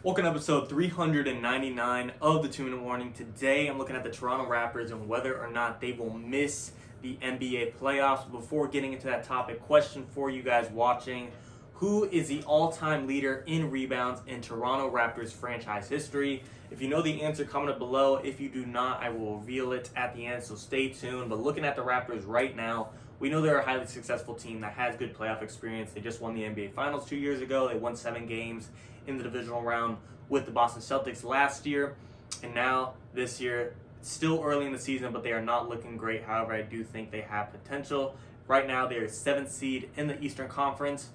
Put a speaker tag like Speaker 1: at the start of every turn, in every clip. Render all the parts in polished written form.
Speaker 1: Welcome to episode 399 of the 2 Minute Warning. Today I'm looking at the Toronto Raptors and whether or not they will miss the NBA playoffs. Before getting into that topic, question for you guys watching. Who is the all-time leader in rebounds in Toronto Raptors franchise history? If you know the answer, comment it below. If you do not, I will reveal it at the end, so stay tuned. But looking at the Raptors right now, we know they're a highly successful team that has good playoff experience. They just won the NBA Finals 2 years ago. They won 7 games in the divisional round with the Boston Celtics last year. And now, this year, it's still early in the season, but they are not looking great. However, I do think they have potential. Right now, they are 7th seed in the Eastern Conference.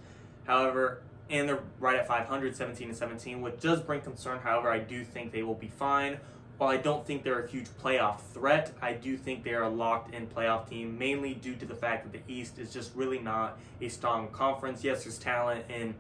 Speaker 1: However, and they're right at 500, 17-17, which does bring concern. However, I do think they will be fine. While I don't think they're a huge playoff threat, I do think they are a locked-in playoff team, mainly due to the fact that the East is just really not a strong conference. Yes, there's talent, and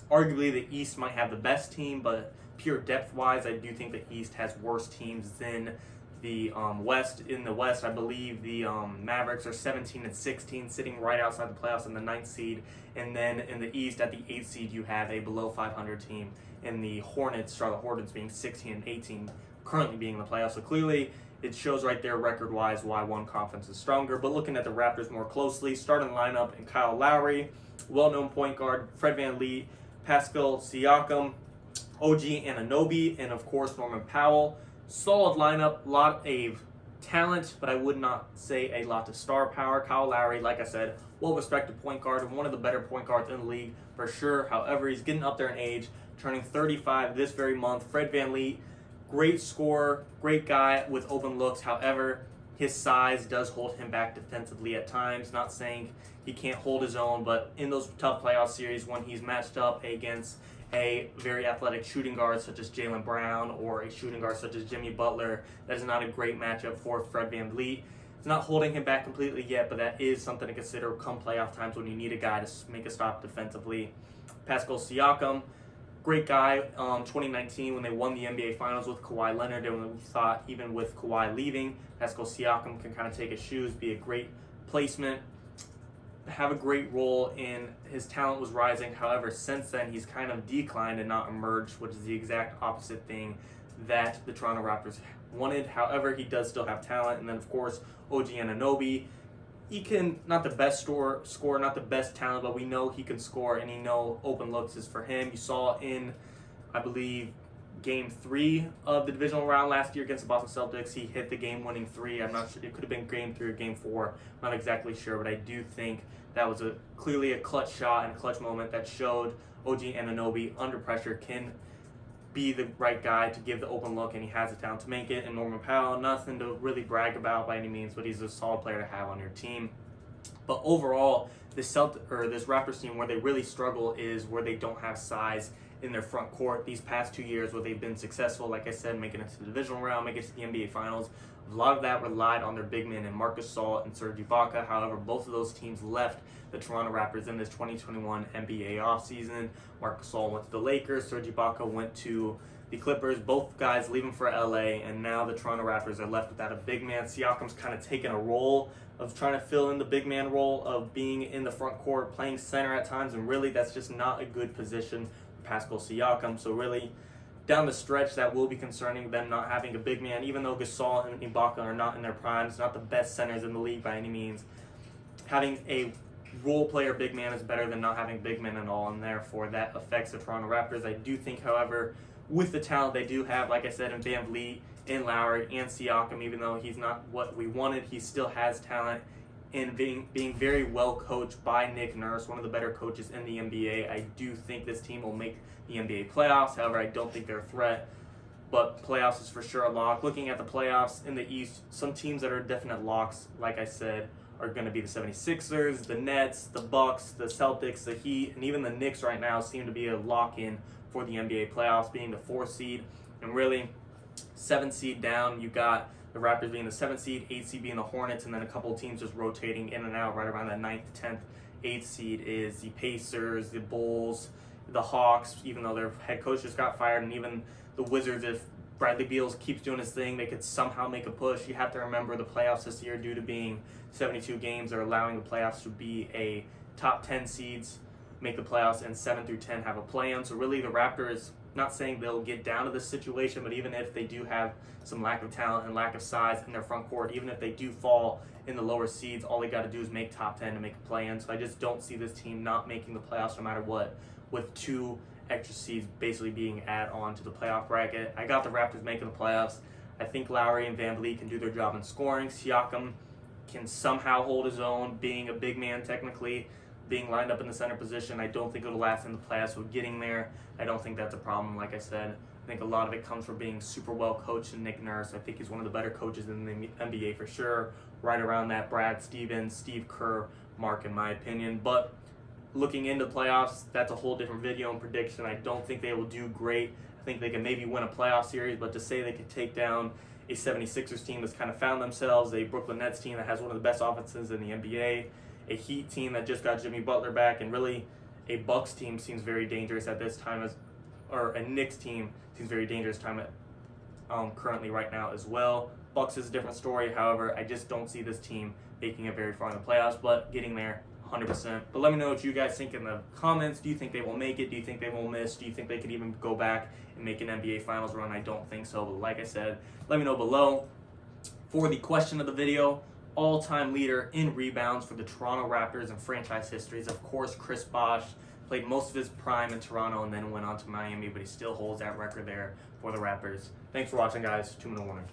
Speaker 1: arguably the East might have the best team, but pure depth-wise, I do think the East has worse teams than the West. In the West, I believe the Mavericks are 17-16, sitting right outside the playoffs in the 9th seed. And then in the East, at the 8th seed, you have a below 500 team in the Charlotte Hornets being 16-18, currently being in the playoffs. So clearly, it shows right there record-wise why one conference is stronger. But looking at the Raptors more closely, starting lineup in Kyle Lowry, well-known point guard, Fred VanVleet, Pascal Siakam, OG Anunoby, and of course Norman Powell. Solid lineup, lot of talent, but I would not say a lot of star power. Kyle Lowry, like I said, well-respected point guard and one of the better point guards in the league for sure. However, he's getting up there in age, turning 35 this very month. Fred VanVleet, great scorer, great guy with open looks. However, his size does hold him back defensively at times. Not saying he can't hold his own, but in those tough playoff series when he's matched up against a very athletic shooting guard such as Jaylen Brown or a shooting guard such as Jimmy Butler, that is not a great matchup for Fred VanVleet. It's not holding him back completely yet, but that is something to consider come playoff times when you need a guy to make a stop defensively. Pascal Siakam, great guy. 2019 when they won the NBA Finals with Kawhi Leonard, and when we thought even with Kawhi leaving, Pascal Siakam can kind of take his shoes, be a great placement, have a great role, and his talent was rising. However, since then, he's kind of declined and not emerged, which is the exact opposite thing that the Toronto Raptors wanted. However, he does still have talent. And then, of course, OG Anunoby. He can, not the best scorer, not the best talent, but we know he can score, and you know open looks is for him. You saw in, I believe, Game 3 of the divisional round last year against the Boston Celtics, he hit the game-winning 3. I'm not sure. It could have been Game 3 or Game 4. I'm not exactly sure, but I do think that was clearly a clutch shot and a clutch moment that showed OG Anunoby under pressure can be the right guy to give the open look, and he has the talent to make it. And Norman Powell, nothing to really brag about by any means, but he's a solid player to have on your team. But overall, this Raptors team, where they really struggle is where they don't have size in their front court. These past 2 years where they've been successful, like I said, making it to the divisional round, making it to the NBA Finals, a lot of that relied on their big men in Marc Gasol and Serge Ibaka. However, both of those teams left the Toronto Raptors in this 2021 NBA offseason. Marc Gasol went to the Lakers, Serge Ibaka went to the Clippers, both guys leaving for LA, and now the Toronto Raptors are left without a big man. Siakam's kind of taken a role of trying to fill in the big man role of being in the front court, playing center at times, and really that's just not a good position for Pascal Siakam. So really, down the stretch, that will be concerning, them not having a big man, even though Gasol and Ibaka are not in their primes, not the best centers in the league by any means. Having a role player big man is better than not having big men at all, and therefore that affects the Toronto Raptors. I do think, however, with the talent they do have, like I said, in VanVleet, in Lowry, and Siakam, even though he's not what we wanted, he still has talent. And being very well coached by Nick Nurse, one of the better coaches in the NBA, I do think this team will make the NBA playoffs. However, I don't think they're a threat, but playoffs is for sure a lock. Looking at the playoffs in the East, some teams that are definite locks, like I said, are going to be the 76ers, the Nets, the Bucks, the Celtics, the Heat, and even the Knicks right now seem to be a lock-in for the NBA playoffs, being the 4th seed. And really, 7th seed down, you got the Raptors being the 7th seed, 8th seed being the Hornets, and then a couple of teams just rotating in and out right around that 9th, 10th, 8th seed is the Pacers, the Bulls, the Hawks, even though their head coach just got fired, and even the Wizards. If Bradley Beal keeps doing his thing, they could somehow make a push. You have to remember the playoffs this year, due to being 72 games, are allowing the playoffs to be a top 10 seeds make the playoffs, and 7 through 10 have a play-in. So really the Raptors, not saying they'll get down to this situation, but even if they do have some lack of talent and lack of size in their front court, even if they do fall in the lower seeds, all they got to do is make top 10 to make a play-in. So I just don't see this team not making the playoffs no matter what, with 2 extra seeds basically being added on to the playoff bracket. I got the Raptors making the playoffs. I think Lowry and Vanvleet can do their job in scoring. Siakam can somehow hold his own, being a big man technically, being lined up in the center position. I don't think it'll last in the playoffs. So getting there, I don't think that's a problem. Like I said, I think a lot of it comes from being super well coached and Nick Nurse. I think he's one of the better coaches in the NBA for sure. Right around that Brad Stevens, Steve Kerr mark in my opinion. But looking into playoffs, that's a whole different video and prediction. I don't think they will do great. I think they can maybe win a playoff series, but to say they could take down a 76ers team that's kind of found themselves, a Brooklyn Nets team that has one of the best offenses in the NBA, a Heat team that just got Jimmy Butler back, and really a Bucks team seems very dangerous at this time, or a Knicks team seems very dangerous time currently right now as well. Bucks is a different story. However, I just don't see this team making it very far in the playoffs, but getting there 100%. But let me know what you guys think in the comments. Do you think they will make it? Do you think they will miss? Do you think they could even go back and make an NBA Finals run? I don't think so, but like I said, let me know below. For the question of the video, all-time leader in rebounds for the Toronto Raptors in franchise history is, of course, Chris Bosh. Played most of his prime in Toronto and then went on to Miami, but he still holds that record there for the Raptors. Thanks for watching, guys. 2-minute warning.